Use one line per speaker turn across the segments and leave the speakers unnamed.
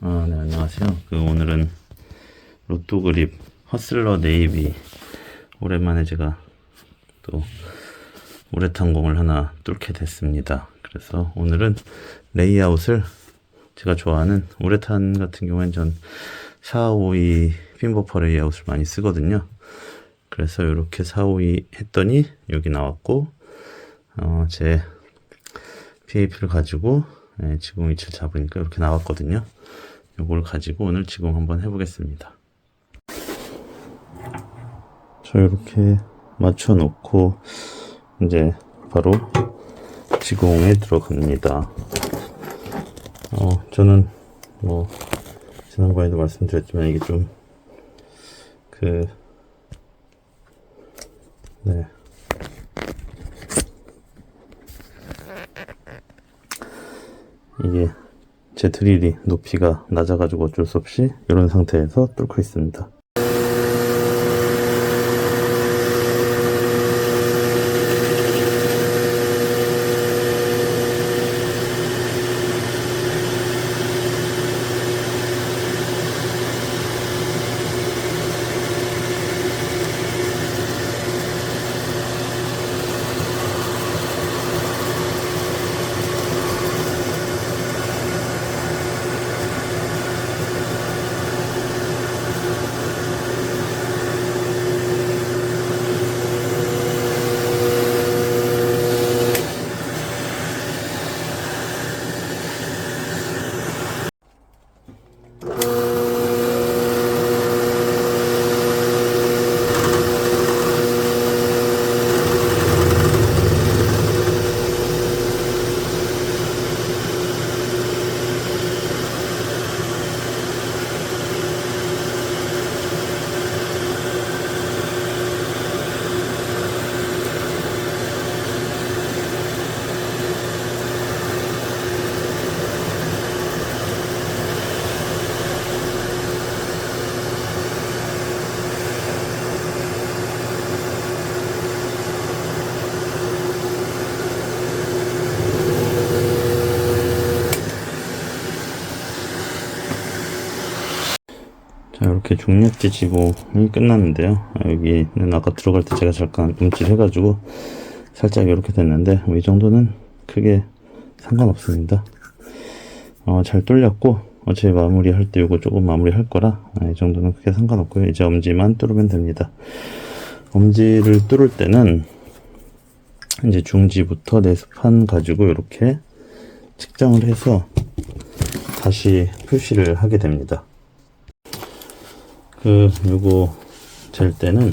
네, 안녕하세요. 오늘은 로또 그립 허슬러 네이비 오랜만에 제가 또 우레탄 공을 하나 뚫게 됐습니다. 그래서 오늘은 레이아웃을 제가 좋아하는 우레탄 같은 경우에는 전 452 핀버퍼 레이아웃을 많이 쓰거든요. 그래서 이렇게 452 했더니 여기 나왔고 제 PAP를 가지고 지공 위치를 잡으니까 이렇게 나왔거든요. 이걸 가지고 오늘 지공 한번 해보겠습니다. 저 이렇게 맞춰 놓고 이제 바로 지공에 들어갑니다. 저는 뭐 지난번에도 말씀드렸지만 이게 좀 이게 제 드릴이 높이가 낮아가지고 어쩔 수 없이 이런 상태에서 뚫고 있습니다. 자, 이렇게 중력지 지공이 끝났는데요. 여기는 아까 들어갈 때 제가 잠깐 움찔해가지고 살짝 이렇게 됐는데 이 정도는 크게 상관없습니다. 잘 뚫렸고 어차피 마무리할 때 이거 조금 마무리할 거라 이 정도는 크게 상관없고요. 이제 엄지만 뚫으면 됩니다. 엄지를 뚫을 때는 이제 중지부터 내수판 가지고 이렇게 측정을 해서 다시 표시를 하게 됩니다. 요거 잴 때는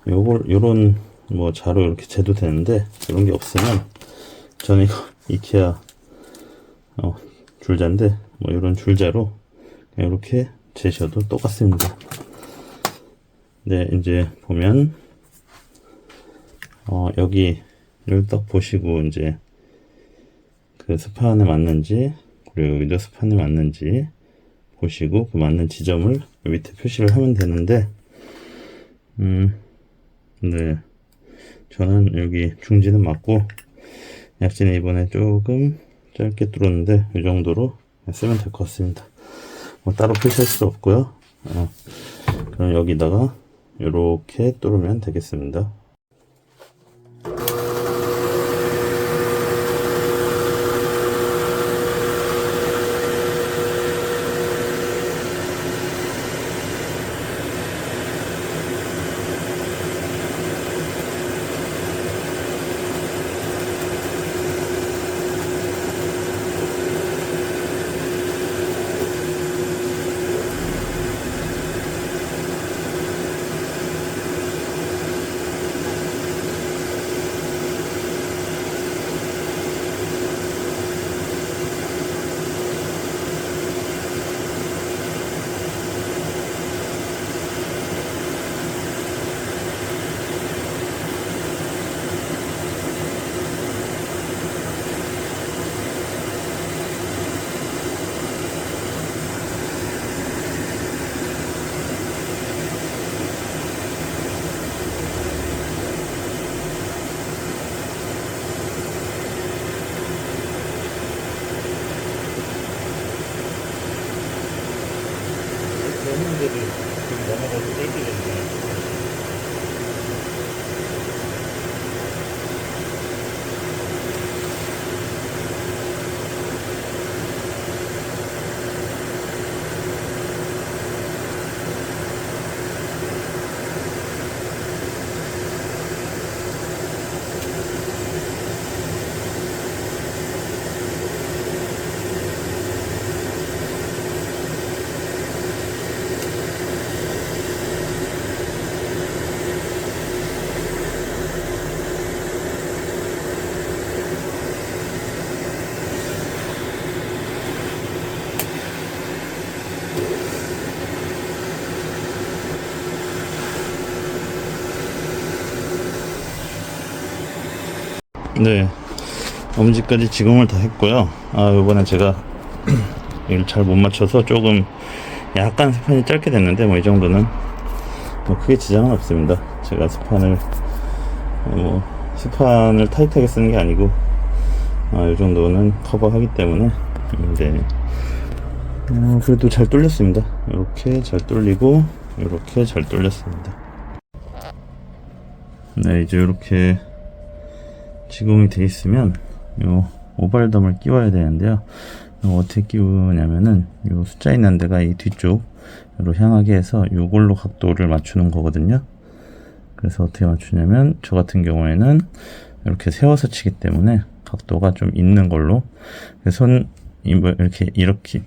요런 뭐 자로 이렇게 재도 되는데 이런 게 없으면 저는 이거 이케아 줄자인데 뭐 이런 줄자로 이렇게 재셔도 똑같습니다. 네, 이제 보면 여기를 딱 보시고 이제 그 스판에 맞는지 그리고 여기도 스판에 맞는지 보시고 그 맞는 지점을 밑에 표시를 하면 되는데 네, 저는 여기 중지는 맞고 약진에 이번에 조금 짧게 뚫었는데 이 정도로 쓰면 될 것 같습니다. 뭐 따로 표시할 필요 없고요. 그럼 여기다가 이렇게 뚫으면 되겠습니다. 네, 엄지까지 지공을 다 했고요. 이번에 제가 이걸 잘 못 맞춰서 조금 약간 스판이 짧게 됐는데 뭐 이 정도는 뭐 크게 지장은 없습니다. 제가 스판을 타이트하게 쓰는 게 아니고 이 정도는 커버하기 때문에. 네, 그래도 잘 뚫렸습니다. 이렇게 잘 뚫리고 이렇게 잘 뚫렸습니다. 네, 이제 이렇게 지공이 돼 있으면 요 오발덤을 끼워야 되는데요. 어떻게 끼우냐면은 요 숫자 있는 데가 이 뒤쪽으로 향하게 해서 요걸로 각도를 맞추는 거거든요. 그래서 어떻게 맞추냐면 저 같은 경우에는 이렇게 세워서 치기 때문에 각도가 좀 있는 걸로, 이렇게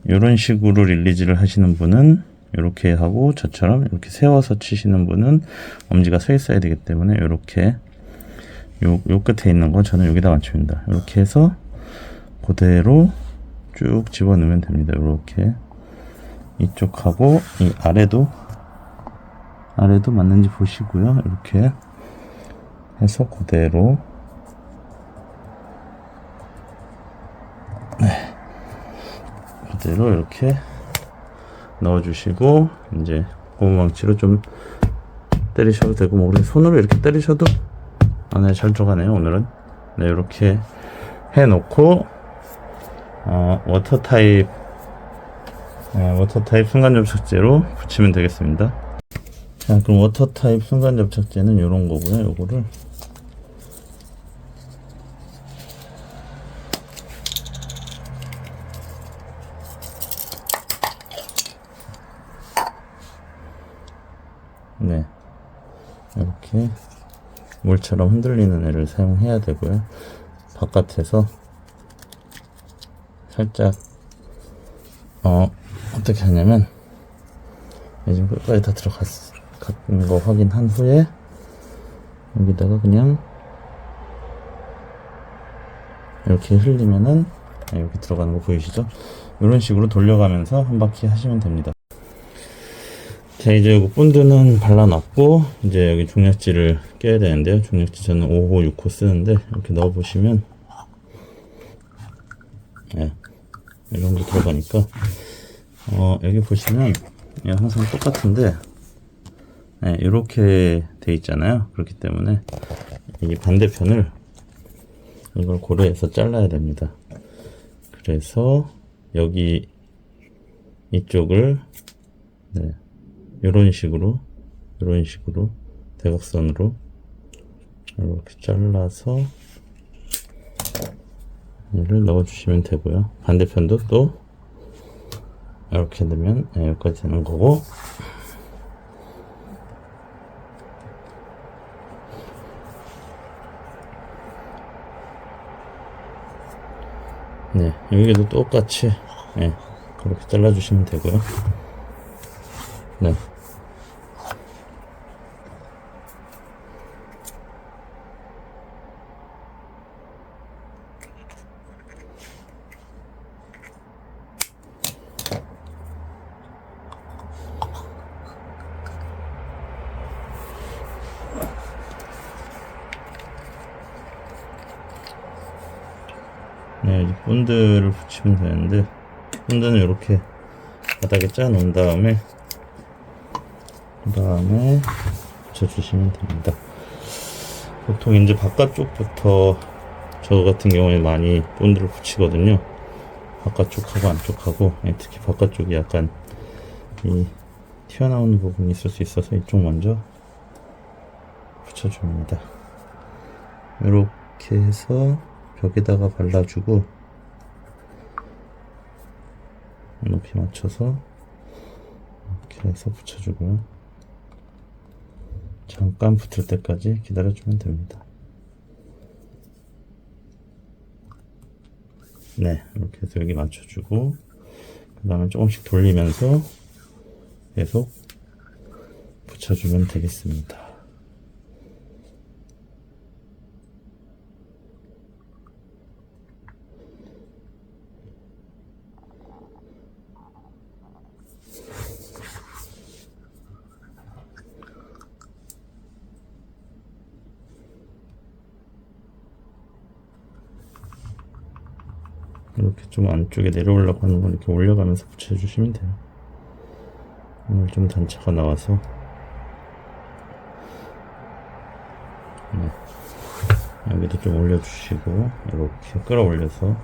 이런 식으로 릴리즈를 하시는 분은 이렇게 하고, 저처럼 이렇게 세워서 치시는 분은 엄지가 서 있어야 되기 때문에 이렇게 요 끝에 있는 거 저는 여기다 맞춥니다. 이렇게 해서 그대로 쭉 집어넣으면 됩니다. 이렇게 이쪽하고 이 아래도 맞는지 보시고요. 이렇게 해서 그대로, 그대로 이렇게 넣어주시고, 이제 고무망치로 좀 때리셔도 되고, 뭐 그냥 손으로 이렇게 때리셔도 네, 잘 들어가네요 오늘은. 네, 이렇게 해놓고 워터 타입 순간 접착제로 붙이면 되겠습니다. 자, 그럼 워터 타입 순간 접착제는 이런 거고요. 요거를 네, 이렇게 물처럼 흔들리는 애를 사용해야 되고요. 바깥에서 살짝 어떻게 하냐면, 지금 끝까지 다 들어간 거 확인한 후에 여기다가 그냥 이렇게 흘리면은 여기 들어가는 거 보이시죠? 이런 식으로 돌려가면서 한 바퀴 하시면 됩니다. 자, 이제 이거 본드는 발라놨고, 이제 여기 종약지를 껴야 되는데요. 종약지 저는 5호, 6호 쓰는데, 이렇게 넣어보시면, 네, 이 정도 들어가니까, 여기 보시면, 항상 똑같은데, 네, 이렇게 돼 있잖아요. 그렇기 때문에, 이 반대편을, 이걸 고려해서 잘라야 됩니다. 그래서, 여기, 이쪽을, 네, 이런 식으로 대각선으로 이렇게 잘라서 얘를 넣어주시면 되고요. 반대편도 또 이렇게 넣으면 여기까지 되는 거고, 네, 여기도 똑같이 그렇게 잘라주시면 되고요. 네. 네, 이제 본드를 붙이면 되는데, 본드는 이렇게 바닥에 짜 놓은 다음에 붙여주시면 됩니다. 보통 이제 바깥쪽부터 저 같은 경우에 많이 본드를 붙이거든요. 바깥쪽하고 안쪽하고, 특히 바깥쪽이 약간 이 튀어나오는 부분이 있을 수 있어서 이쪽 먼저 붙여줍니다. 이렇게 해서 벽에다가 발라주고, 높이 맞춰서 이렇게 해서 붙여주고요. 잠깐 붙을 때까지 기다려주면 됩니다. 네, 이렇게 해서 여기 맞춰주고, 그 다음에 조금씩 돌리면서 계속 붙여주면 되겠습니다. 이렇게 좀 안쪽에 내려오려고 하는 건 이렇게 올려가면서 붙여주시면 돼요. 오늘 좀 단차가 나와서 여기도 좀 올려주시고 이렇게 끌어올려서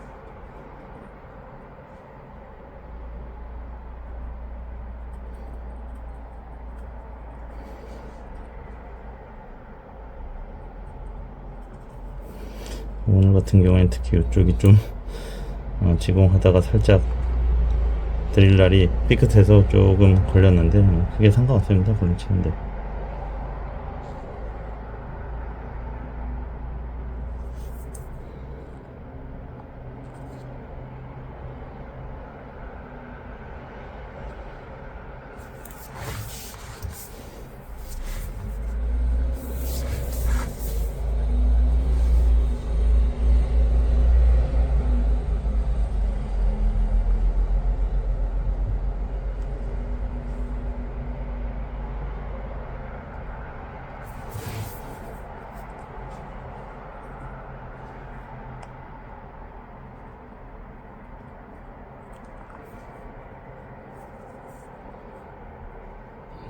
오늘 같은 경우에는 특히 이쪽이 좀 지공하다가 살짝 드릴날이 삐끗해서 조금 걸렸는데 그게 상관없습니다. 걸리치는데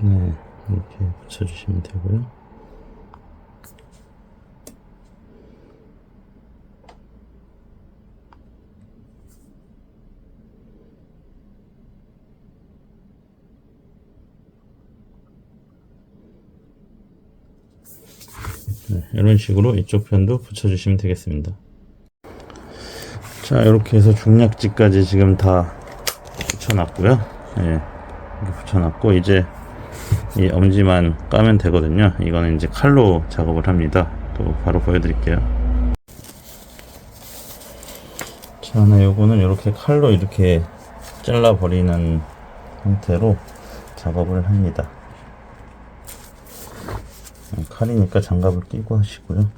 네, 이렇게 붙여주시면 되고요. 네, 이런 식으로 이쪽 편도 붙여주시면 되겠습니다. 자, 이렇게 해서 중약지까지 지금 다 붙여놨고요. 예, 이렇게 붙여놨고 이제 이 엄지만 까면 되거든요. 이거는 이제 칼로 작업을 합니다. 또 바로 보여드릴게요. 자, 네, 요거는 이렇게 칼로 이렇게 잘라 버리는 형태로 작업을 합니다. 칼이니까 장갑을 끼고 하시고요.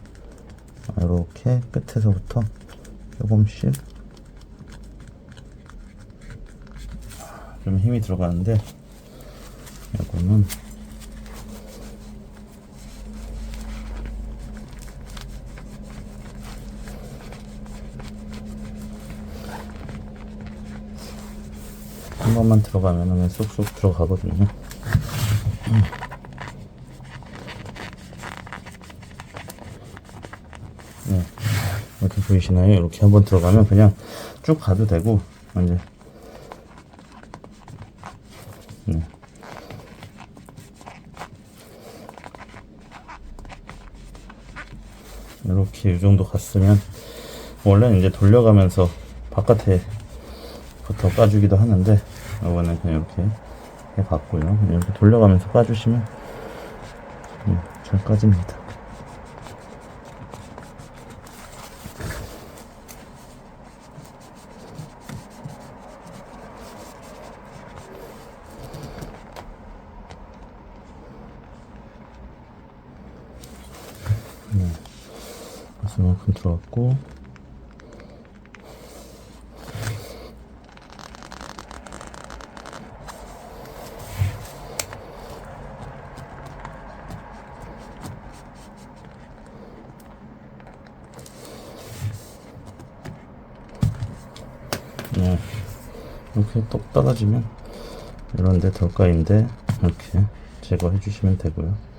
이렇게 끝에서부터 조금씩 좀 힘이 들어가는데 이거는 한 번만 들어가면 쏙쏙 들어가거든요. 네, 이렇게 보이시나요? 이렇게 한번 들어가면 그냥 쭉 가도 되고 이제 네. 이렇게 이 정도 갔으면 원래는 이제 돌려가면서 바깥에부터 까주기도 하는데 이번엔 그냥 이렇게 해봤고요. 이렇게 돌려가면서 까주시면 잘 까집니다. 이만큼 들어갔고 네, 이렇게 똑 떨어지면 이런데 덜까인데 이렇게 제거해 주시면 되고요.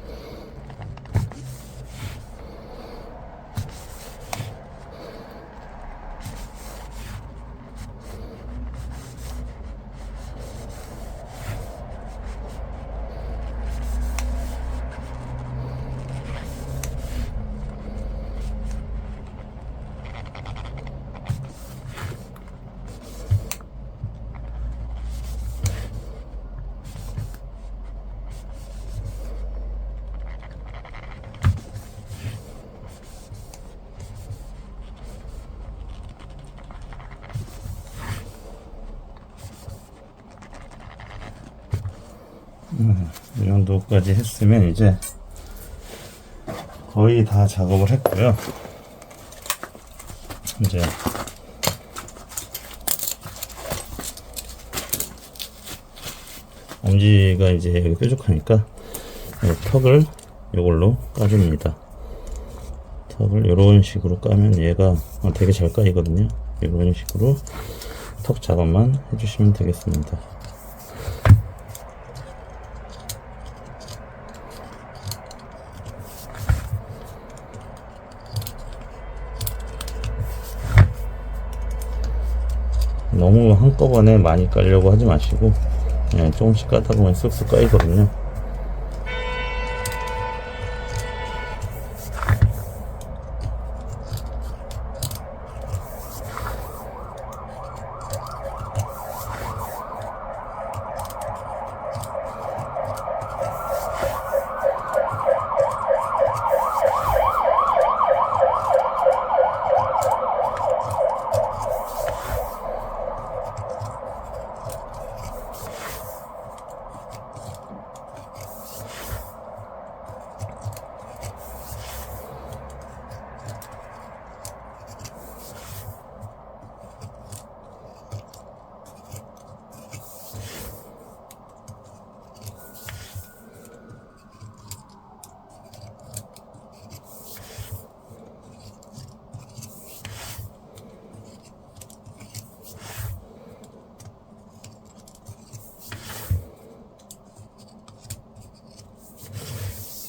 이 정도까지 했으면 이제 거의 다 작업을 했고요. 이제 엄지가 이제 여기 뾰족하니까 이 턱을 이걸로 까줍니다. 턱을 이런 식으로 까면 얘가 되게 잘 까이거든요. 이런 식으로 턱 작업만 해주시면 되겠습니다. 너무 한꺼번에 많이 깔려고 하지 마시고 그냥 조금씩 까다 보면 쑥쑥 까이거든요.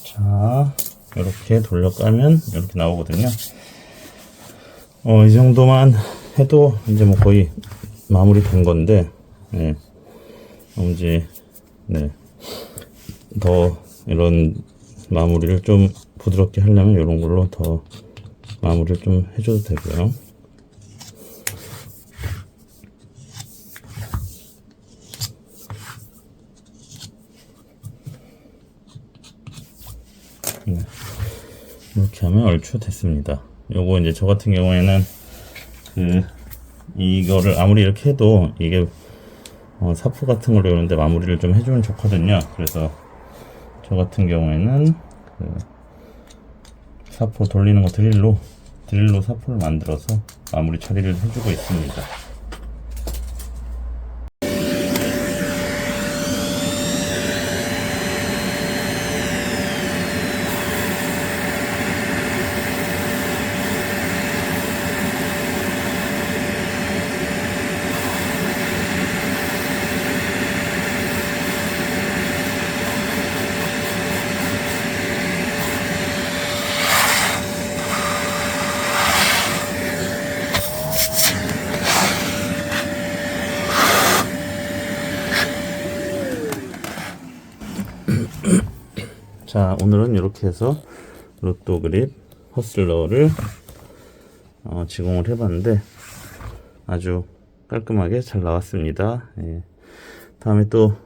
자, 이렇게 돌려 까면 이렇게 나오거든요. 이 정도만 해도 이제 뭐 거의 마무리 된 건데, 네. 이제, 네. 더 이런 마무리를 좀 부드럽게 하려면 이런 걸로 더 마무리를 좀 해줘도 되고요. 네. 이렇게 하면 얼추 됐습니다. 요거 이제 저 같은 경우에는 이거를 아무리 이렇게 해도 이게 사포 같은 걸로 이런데 마무리를 좀 해주면 좋거든요. 그래서 저 같은 경우에는 사포 돌리는 거 드릴로 사포를 만들어서 마무리 처리를 해주고 있습니다. 자, 오늘은 이렇게 해서 로또 그립 허슬러를 지공을 해봤는데 아주 깔끔하게 잘 나왔습니다. 예. 다음에 또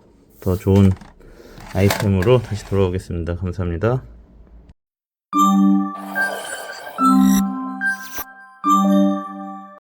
더 좋은 아이템으로 다시 돌아오겠습니다. 감사합니다.